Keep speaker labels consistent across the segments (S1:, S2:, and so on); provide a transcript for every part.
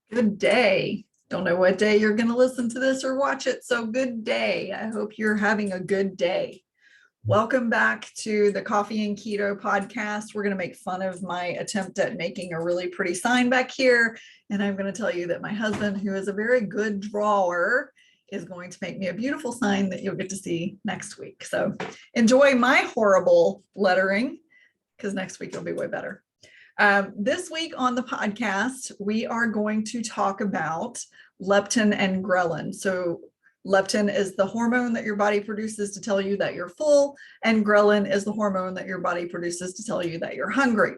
S1: Good day. Don't know what day you're going to listen to this or watch it. So good day. I hope you're having a good day. Welcome back to the Coffee and Keto podcast. We're going to make fun of my attempt at making a really pretty sign back here. And I'm going to tell you that my husband, who is a very good drawer, is going to make me a beautiful sign that you'll get to see next week. So enjoy my horrible lettering because next week it'll be way better. This week on the podcast, we are going to talk about leptin and ghrelin. So leptin is the hormone that your body produces to tell you that you're full, and ghrelin is the hormone that your body produces to tell you that you're hungry.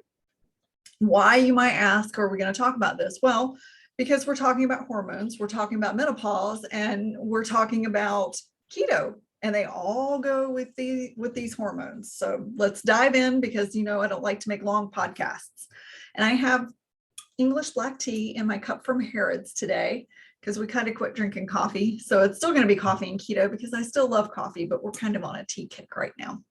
S1: Why, you might ask, are we going to talk about this? Well, because we're talking about hormones, we're talking about menopause, and we're talking about keto. And they all go with these hormones. So let's dive in because, I don't like to make long podcasts. And I have English black tea in my cup from Harrods today because we kind of quit drinking coffee. So it's still going to be coffee and keto because I still love coffee, but we're kind of on a tea kick right now.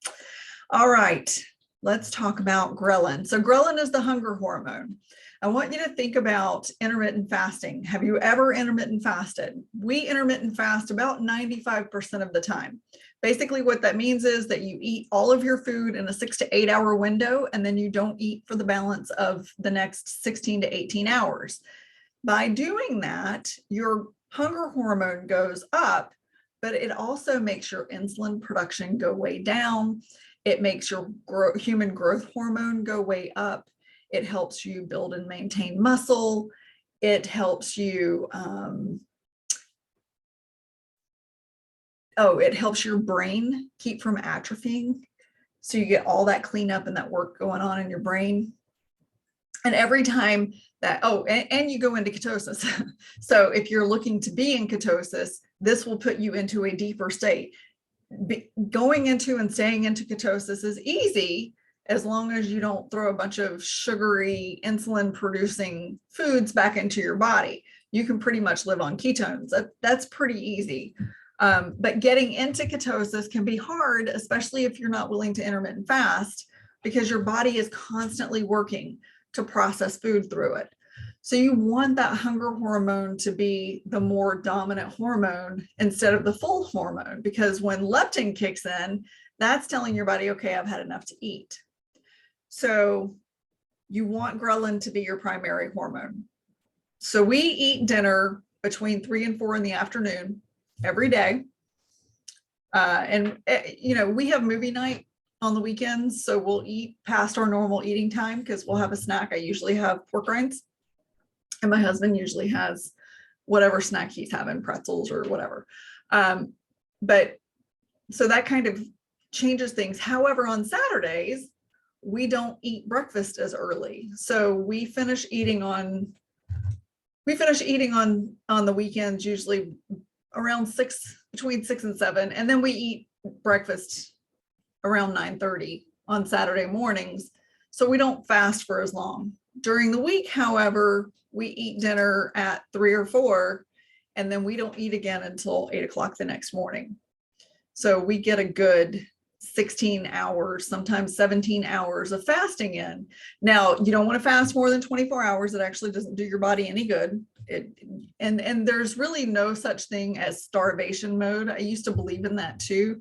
S1: All right, let's talk about ghrelin. So ghrelin is the hunger hormone. I want you to think about intermittent fasting. Have you ever intermittent fasted? We intermittent fast about 95% of the time. Basically, what that means is that you eat all of your food in a 6 to 8 hour window, and then you don't eat for the balance of the next 16 to 18 hours. By doing that, your hunger hormone goes up, but it also makes your insulin production go way down. It makes your human growth hormone go way up. It helps you build and maintain muscle. It helps you, it helps your brain keep from atrophying. So you get all that cleanup and that work going on in your brain. And every time that, and you go into ketosis. So if you're looking to be in ketosis, this will put you into a deeper state. Going into and staying into ketosis is easy as long as you don't throw a bunch of sugary, insulin producing foods back into your body. You can pretty much live on ketones. That's pretty easy. But getting into ketosis can be hard, especially if you're not willing to intermittent fast, because your body is constantly working to process food through it. So you want that hunger hormone to be the more dominant hormone instead of the full hormone, because when leptin kicks in, that's telling your body, okay, I've had enough to eat. So you want ghrelin to be your primary hormone. So we eat dinner between 3 and 4 in the afternoon every day. We have movie night on the weekends. So we'll eat past our normal eating time because we'll have a snack. I usually have pork rinds, and my husband usually has whatever snack he's having, pretzels or whatever. But so that kind of changes things. However, on Saturdays, we don't eat breakfast as early. So we finish eating on the weekends, usually around between 6 and 7. And then we eat breakfast around 9:30 on Saturday mornings. So we don't fast for as long. During the week, however, we eat dinner at 3 or 4, and then we don't eat again until 8 o'clock the next morning. So we get a good 16 hours, sometimes 17 hours of fasting in. Now, you don't want to fast more than 24 hours. It actually doesn't do your body any good. And there's really no such thing as starvation mode. I used to believe in that too,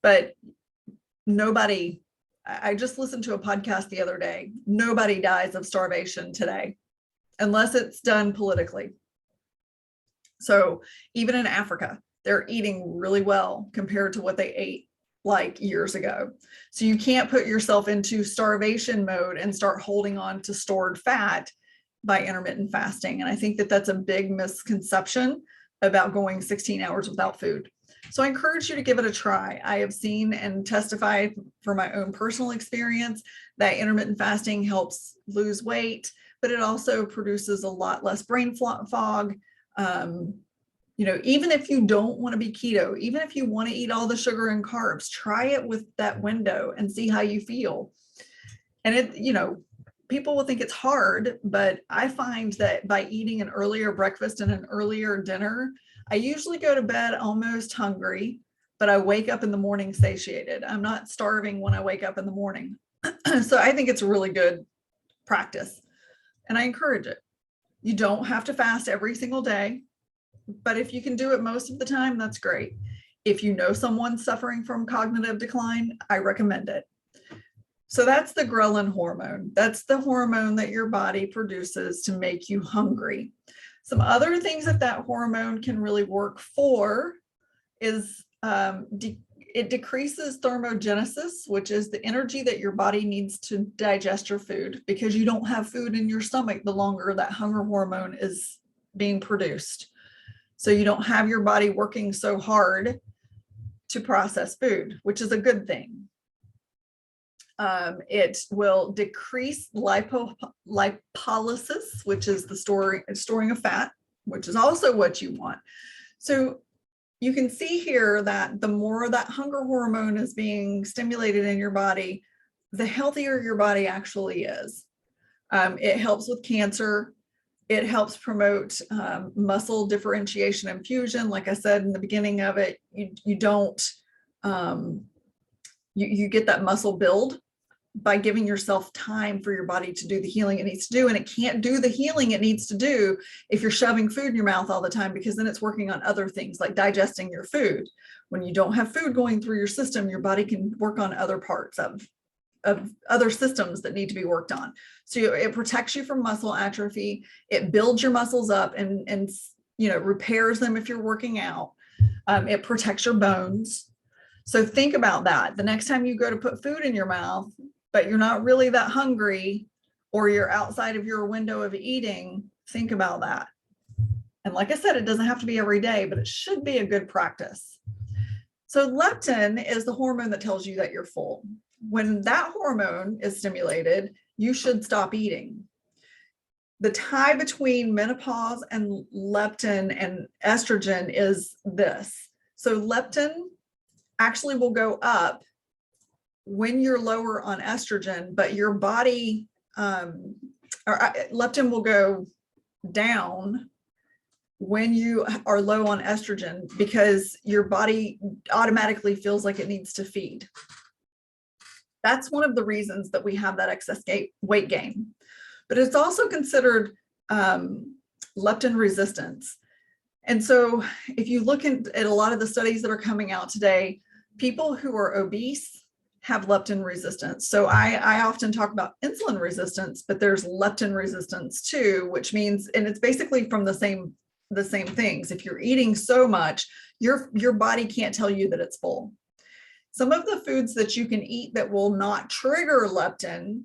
S1: but I just listened to a podcast the other day. Nobody dies of starvation today, unless it's done politically. So even in Africa, they're eating really well compared to what they ate like years ago. So you can't put yourself into starvation mode and start holding on to stored fat by intermittent fasting. And I think that that's a big misconception about going 16 hours without food. So I encourage you to give it a try. I have seen and testified for my own personal experience that intermittent fasting helps lose weight, but it also produces a lot less brain fog. Even if you don't want to be keto, even if you want to eat all the sugar and carbs, try it with that window and see how you feel. And people will think it's hard, but I find that by eating an earlier breakfast and an earlier dinner, I usually go to bed almost hungry, but I wake up in the morning satiated. I'm not starving when I wake up in the morning. So I think it's a really good practice, and I encourage it. You don't have to fast every single day, but if you can do it most of the time, that's great. If you know someone suffering from cognitive decline, I recommend it. So that's the ghrelin hormone. That's the hormone that your body produces to make you hungry. Some other things that that hormone can really work for is it decreases thermogenesis, which is the energy that your body needs to digest your food, because you don't have food in your stomach the longer that hunger hormone is being produced. So you don't have your body working so hard to process food, which is a good thing. It will decrease lipolysis, which is the storing of fat, which is also what you want. So you can see here that the more that hunger hormone is being stimulated in your body, the healthier your body actually is. It helps with cancer. It helps promote muscle differentiation and fusion. Like I said in the beginning of it, you don't, you get that muscle build by giving yourself time for your body to do the healing it needs to do. And it can't do the healing it needs to do if you're shoving food in your mouth all the time, because then it's working on other things like digesting your food. When you don't have food going through your system, your body can work on other parts of other systems that need to be worked on. So it protects you from muscle atrophy. It builds your muscles up and repairs them if you're working out. It protects your bones. So think about that. The next time you go to put food in your mouth, but you're not really that hungry, or you're outside of your window of eating, think about that. And like I said, it doesn't have to be every day, but it should be a good practice. So leptin is the hormone that tells you that you're full. When that hormone is stimulated, you should stop eating. The tie between menopause and leptin and estrogen is this. So leptin actually will go up when you're lower on estrogen, but your body, leptin will go down when you are low on estrogen, because your body automatically feels like it needs to feed. That's one of the reasons that we have that excess weight gain. But it's also considered leptin resistance. And so if you look at a lot of the studies that are coming out today, people who are obese have leptin resistance. So I often talk about insulin resistance, but there's leptin resistance too, which means, and it's basically from the same things. If you're eating so much, your body can't tell you that it's full. Some of the foods that you can eat that will not trigger leptin,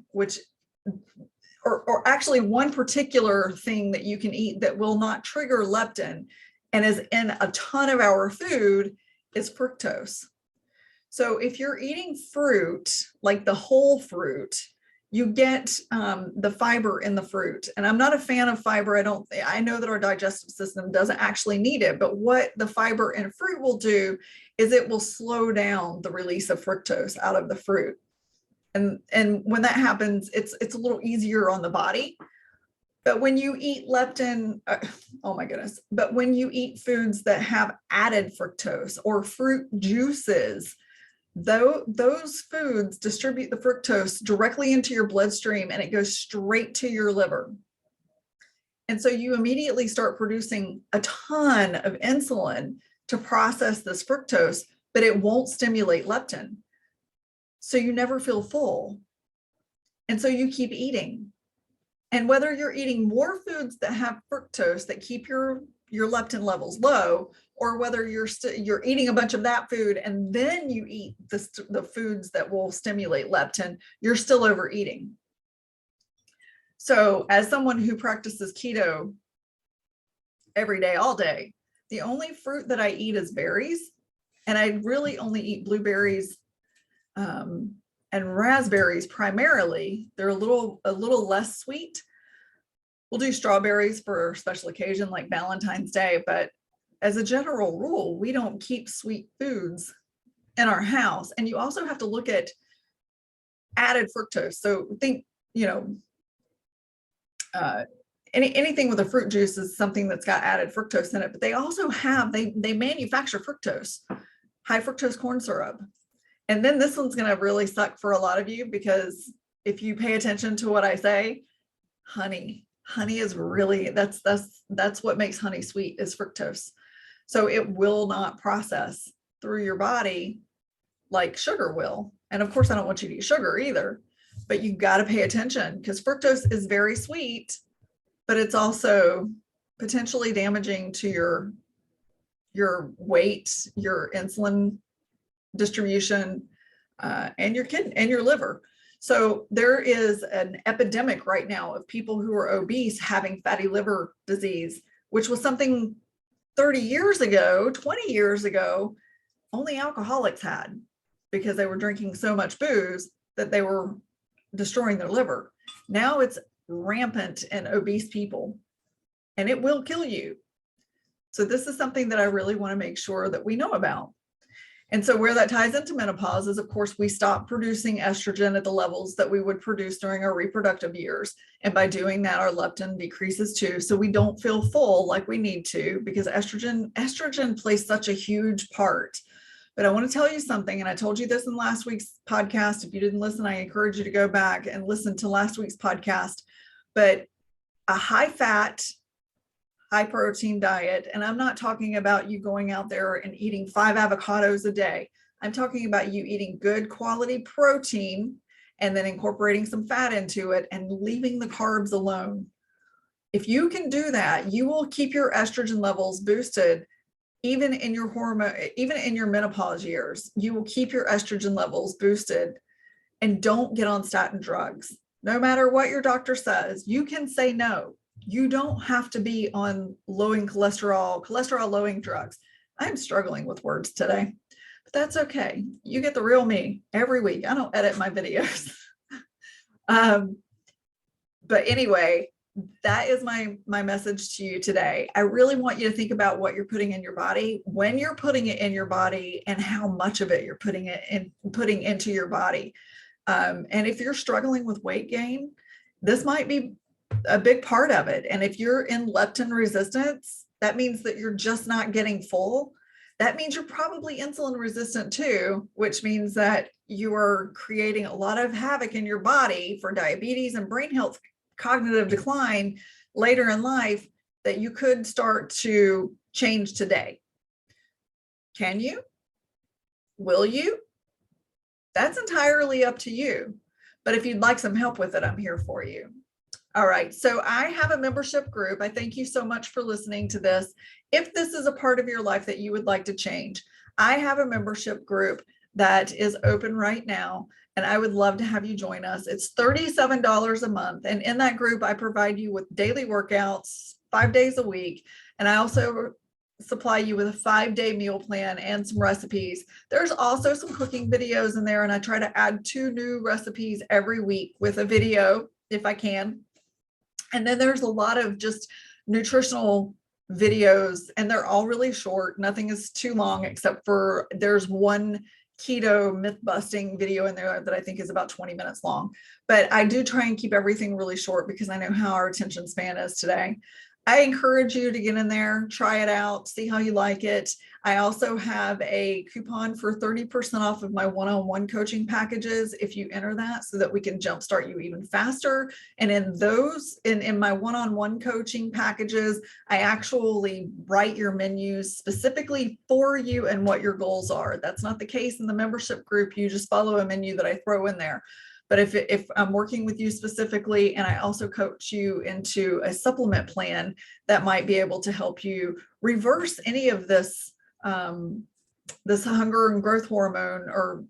S1: or actually one particular thing that you can eat that will not trigger leptin and is in a ton of our food, is fructose. So if you're eating fruit, like the whole fruit, you get the fiber in the fruit. And I'm not a fan of fiber. I know that our digestive system doesn't actually need it, but what the fiber in fruit will do is it will slow down the release of fructose out of the fruit. And when that happens, it's a little easier on the body. But when you eat leptin, oh my goodness, but when you eat foods that have added fructose or fruit juices, those foods distribute the fructose directly into your bloodstream, and it goes straight to your liver. And so you immediately start producing a ton of insulin to process this fructose, but it won't stimulate leptin. So you never feel full. And so you keep eating. And whether you're eating more foods that have fructose that keep your leptin levels low, or whether you're eating a bunch of that food and then you eat the foods that will stimulate leptin, you're still overeating. So as someone who practices keto every day, all day, the only fruit that I eat is berries. And I really only eat blueberries and raspberries primarily. They're a little less sweet. We'll do strawberries for a special occasion like Valentine's Day, but as a general rule, we don't keep sweet foods in our house. And you also have to look at added fructose. So think, anything with a fruit juice is something that's got added fructose in it, but they also have, they manufacture fructose, high fructose corn syrup. And then this one's going to really suck for a lot of you, because if you pay attention to what I say, honey honey is really, that's what makes honey sweet, is fructose. So it will not process through your body like sugar will. And of course, I don't want you to eat sugar either, but you got to pay attention because fructose is very sweet, but it's also potentially damaging to your weight, your insulin distribution, and your kidney and your liver. So there is an epidemic right now of people who are obese having fatty liver disease, which was something 30 years ago, 20 years ago, only alcoholics had, because they were drinking so much booze that they were destroying their liver. Now it's rampant in obese people, and it will kill you. So this is something that I really want to make sure that we know about. And so where that ties into menopause is, of course, we stop producing estrogen at the levels that we would produce during our reproductive years. And by doing that, our leptin decreases too. So we don't feel full like we need to, because estrogen plays such a huge part. But I want to tell you something, and I told you this in last week's podcast. If you didn't listen, I encourage you to go back and listen to last week's podcast. But a high fat, high protein diet, and I'm not talking about you going out there and eating 5 avocados a day. I'm talking about you eating good quality protein and then incorporating some fat into it and leaving the carbs alone. If you can do that, you will keep your estrogen levels boosted even in your hormone, even in your menopause years. You will keep your estrogen levels boosted, and don't get on statin drugs. No matter what your doctor says, you can say no. You don't have to be on lowering cholesterol lowering drugs. I'm struggling with words today, but that's okay. You get the real me every week. I don't edit my videos. But anyway, that is my message to you today. I really want you to think about what you're putting in your body, when you're putting it in your body, and how much of it you're putting into your body. And if you're struggling with weight gain, this might be a big part of it. And if you're in leptin resistance, that means that you're just not getting full. That means you're probably insulin resistant too, which means that you are creating a lot of havoc in your body for diabetes and brain health, cognitive decline later in life, that you could start to change today. Can you? Will you? That's entirely up to you. But if you'd like some help with it, I'm here for you. All right, so I have a membership group. I thank you so much for listening to this. If this is a part of your life that you would like to change, I have a membership group that is open right now, and I would love to have you join us. It's $37 a month, and in that group, I provide you with daily workouts 5 days a week, and I also supply you with a 5-day meal plan and some recipes. There's also some cooking videos in there, and I try to add 2 new recipes every week with a video if I can. And then there's a lot of just nutritional videos, and they're all really short. Nothing is too long, except for there's one keto myth busting video in there that I think is about 20 minutes long. But I do try and keep everything really short because I know how our attention span is today. I encourage you to get in there, try it out, see how you like it. I also have a coupon for 30% off of my one-on-one coaching packages if you enter that, so that we can jumpstart you even faster. And in those, in my one-on-one coaching packages, I actually write your menus specifically for you and what your goals are. That's not the case in the membership group. You just follow a menu that I throw in there. But if I'm working with you specifically, and I also coach you into a supplement plan that might be able to help you reverse any of this, this hunger and growth hormone, or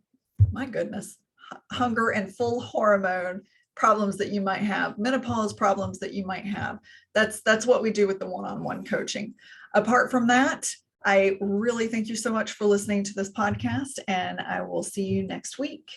S1: my goodness, hunger and full hormone problems that you might have, menopause problems that you might have. That's what we do with the one-on-one coaching. Apart from that, I really thank you so much for listening to this podcast, and I will see you next week.